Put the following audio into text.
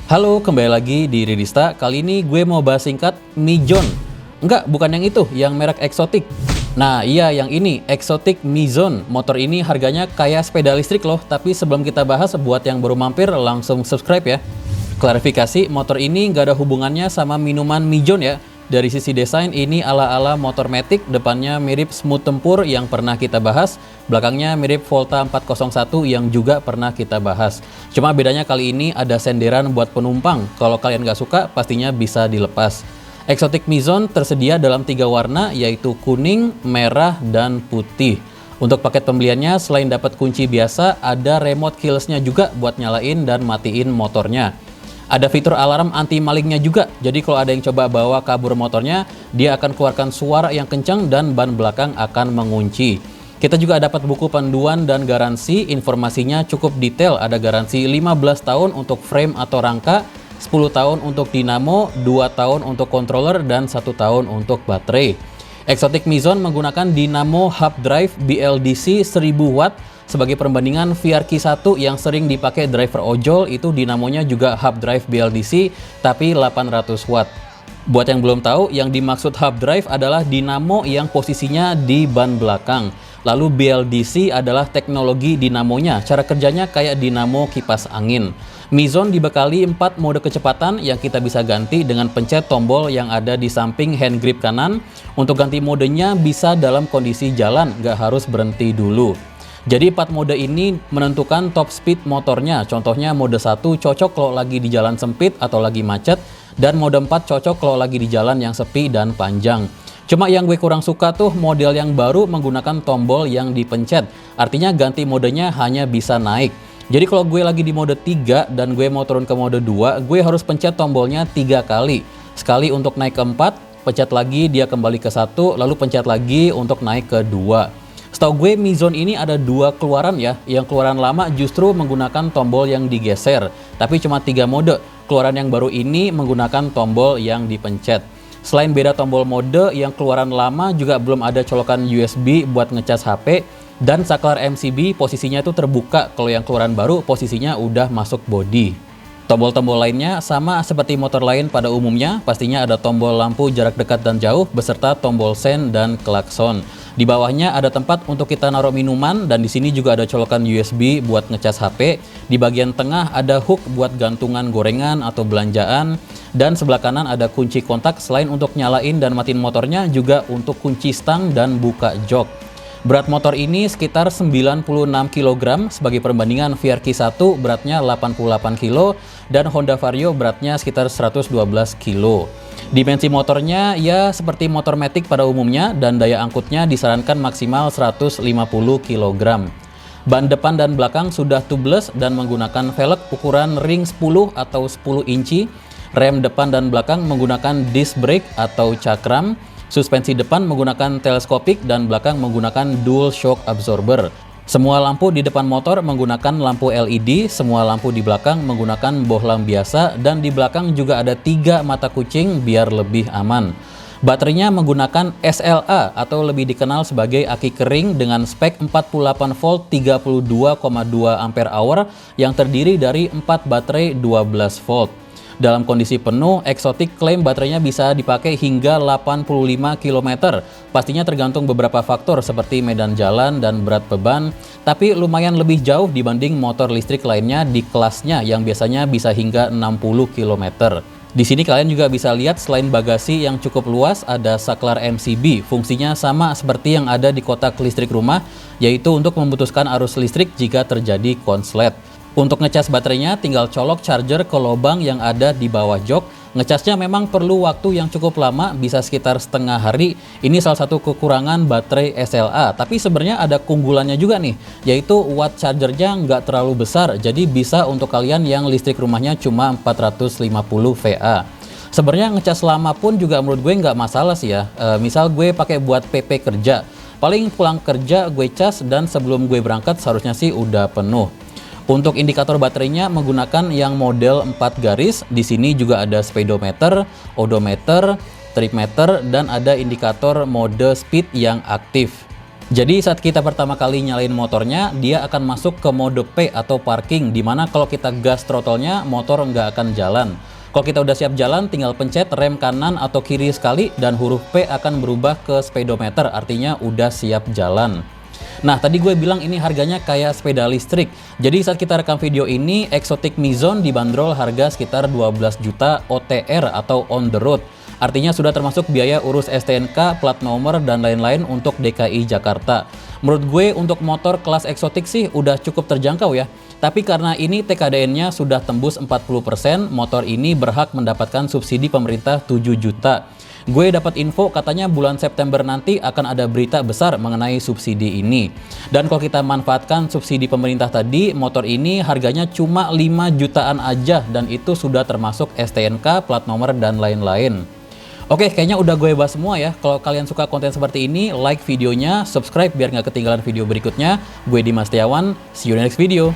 Halo, kembali lagi di Ridista. Kali ini gue mau bahas singkat Mizone. Enggak, bukan yang itu, yang merek eksotik. Nah, iya yang ini, Exotic Mizone. Motor ini harganya kayak sepeda listrik loh, tapi sebelum kita bahas, buat yang baru mampir, langsung subscribe ya. Klarifikasi, motor ini nggak ada hubungannya sama minuman Mizone ya. Dari sisi desain, ini ala-ala motor matic, depannya mirip Smooth Tempur yang pernah kita bahas, belakangnya mirip Volta 401 yang juga pernah kita bahas. Cuma bedanya kali ini ada senderan buat penumpang, kalau kalian nggak suka pastinya bisa dilepas. Exotic Mizone tersedia dalam 3 warna, yaitu kuning, merah, dan putih. Untuk paket pembeliannya, selain dapat kunci biasa, ada remote keyless-nya juga buat nyalain dan matiin motornya. Ada fitur alarm anti malingnya juga, jadi kalau ada yang coba bawa kabur motornya, dia akan keluarkan suara yang kencang dan ban belakang akan mengunci. Kita juga dapat buku panduan dan garansi, informasinya cukup detail, ada garansi 15 tahun untuk frame atau rangka, 10 tahun untuk dinamo, 2 tahun untuk controller, dan 1 tahun untuk baterai. Exotic Mizone menggunakan dinamo hub drive BLDC 1000 watt. Sebagai perbandingan, VRQ1 yang sering dipakai driver ojol itu dinamonya juga hub drive BLDC tapi 800 watt. Buat yang belum tahu, yang dimaksud hub drive adalah dinamo yang posisinya di ban belakang. Lalu BLDC adalah teknologi dinamonya, cara kerjanya kayak dinamo kipas angin. Mizone dibekali 4 mode kecepatan yang kita bisa ganti dengan pencet tombol yang ada di samping hand grip kanan. Untuk ganti modenya bisa dalam kondisi jalan, nggak harus berhenti dulu. Jadi 4 mode ini menentukan top speed motornya. Contohnya mode 1 cocok kalau lagi di jalan sempit atau lagi macet, dan mode 4 cocok kalau lagi di jalan yang sepi dan panjang. Cuma yang gue kurang suka tuh model yang baru menggunakan tombol yang dipencet. Artinya ganti modenya hanya bisa naik. Jadi kalau gue lagi di mode 3 dan gue mau turun ke mode 2, gue harus pencet tombolnya 3 kali. Sekali untuk naik ke 4, pencet lagi dia kembali ke 1, lalu pencet lagi untuk naik ke 2. Setahu gue Mizone ini ada 2 keluaran ya. Yang keluaran lama justru menggunakan tombol yang digeser, tapi cuma 3 mode. Keluaran yang baru ini menggunakan tombol yang dipencet. Selain beda tombol mode, yang keluaran lama juga belum ada colokan USB buat ngecas HP, dan saklar MCB posisinya itu terbuka. Kalau yang keluaran baru posisinya udah masuk bodi. Tombol-tombol lainnya sama seperti motor lain pada umumnya, pastinya ada tombol lampu jarak dekat dan jauh beserta tombol sen dan klakson. Di bawahnya ada tempat untuk kita naruh minuman, dan di sini juga ada colokan USB buat ngecas HP. Di bagian tengah ada hook buat gantungan gorengan atau belanjaan, dan sebelah kanan ada kunci kontak. Selain untuk nyalain dan matiin motornya, juga untuk kunci stang dan buka jok. Berat motor ini sekitar 96 kg, sebagai perbandingan VRQ1 beratnya 88 kg dan Honda Vario beratnya sekitar 112 kg. Dimensi motornya ya seperti motor matic pada umumnya, dan daya angkutnya disarankan maksimal 150 kg. Ban depan dan belakang sudah tubeless dan menggunakan velg ukuran ring 10 atau 10 inci. Rem depan dan belakang menggunakan disc brake atau cakram. Suspensi depan menggunakan teleskopik dan belakang menggunakan dual shock absorber. Semua lampu di depan motor menggunakan lampu LED, semua lampu di belakang menggunakan bohlam biasa, dan di belakang juga ada 3 mata kucing biar lebih aman. Baterainya menggunakan SLA atau lebih dikenal sebagai aki kering dengan spek 48 volt 32,2 ampere hour yang terdiri dari 4 baterai 12 volt. Dalam kondisi penuh, Exotic klaim baterainya bisa dipakai hingga 85 km. Pastinya tergantung beberapa faktor seperti medan jalan dan berat beban, tapi lumayan lebih jauh dibanding motor listrik lainnya di kelasnya yang biasanya bisa hingga 60 km. Di sini kalian juga bisa lihat selain bagasi yang cukup luas, ada saklar MCB. Fungsinya sama seperti yang ada di kotak listrik rumah, yaitu untuk memutuskan arus listrik jika terjadi konslet. Untuk ngecas baterainya tinggal colok charger ke lubang yang ada di bawah jok. Ngecasnya memang perlu waktu yang cukup lama, bisa sekitar setengah hari. Ini salah satu kekurangan baterai SLA. Tapi sebenarnya ada keunggulannya juga nih, yaitu watt chargernya nggak terlalu besar. Jadi bisa untuk kalian yang listrik rumahnya cuma 450 VA. Sebenarnya ngecas lama pun juga menurut gue nggak masalah sih ya. Misal gue pakai buat PP kerja, paling pulang kerja gue cas, dan sebelum gue berangkat seharusnya sih udah penuh. Untuk indikator baterainya menggunakan yang model 4 garis. Di sini juga ada speedometer, odometer, trip meter, dan ada indikator mode speed yang aktif. Jadi saat kita pertama kali nyalain motornya, dia akan masuk ke mode P atau parking, dimana kalau kita gas throttle-nya, motor nggak akan jalan. Kalau kita udah siap jalan, tinggal pencet rem kanan atau kiri sekali, dan huruf P akan berubah ke speedometer, artinya udah siap jalan. Nah, tadi gue bilang ini harganya kayak sepeda listrik. Jadi saat kita rekam video ini, Exotic Mizone dibanderol harga sekitar 12 juta OTR atau on the road. Artinya sudah termasuk biaya urus STNK, plat nomor, dan lain-lain untuk DKI Jakarta. Menurut gue untuk motor kelas eksotik sih udah cukup terjangkau ya. Tapi karena ini TKDN-nya sudah tembus 40%, motor ini berhak mendapatkan subsidi pemerintah 7 juta. Gue dapat info katanya bulan September nanti akan ada berita besar mengenai subsidi ini. Dan kalau kita manfaatkan subsidi pemerintah tadi, motor ini harganya cuma 5 jutaan aja, dan itu sudah termasuk STNK, plat nomor, dan lain-lain. Oke, kayaknya udah gue bahas semua ya. Kalau kalian suka konten seperti ini, like videonya, subscribe biar nggak ketinggalan video berikutnya. Gue Dimas Setiawan, see you in the next video.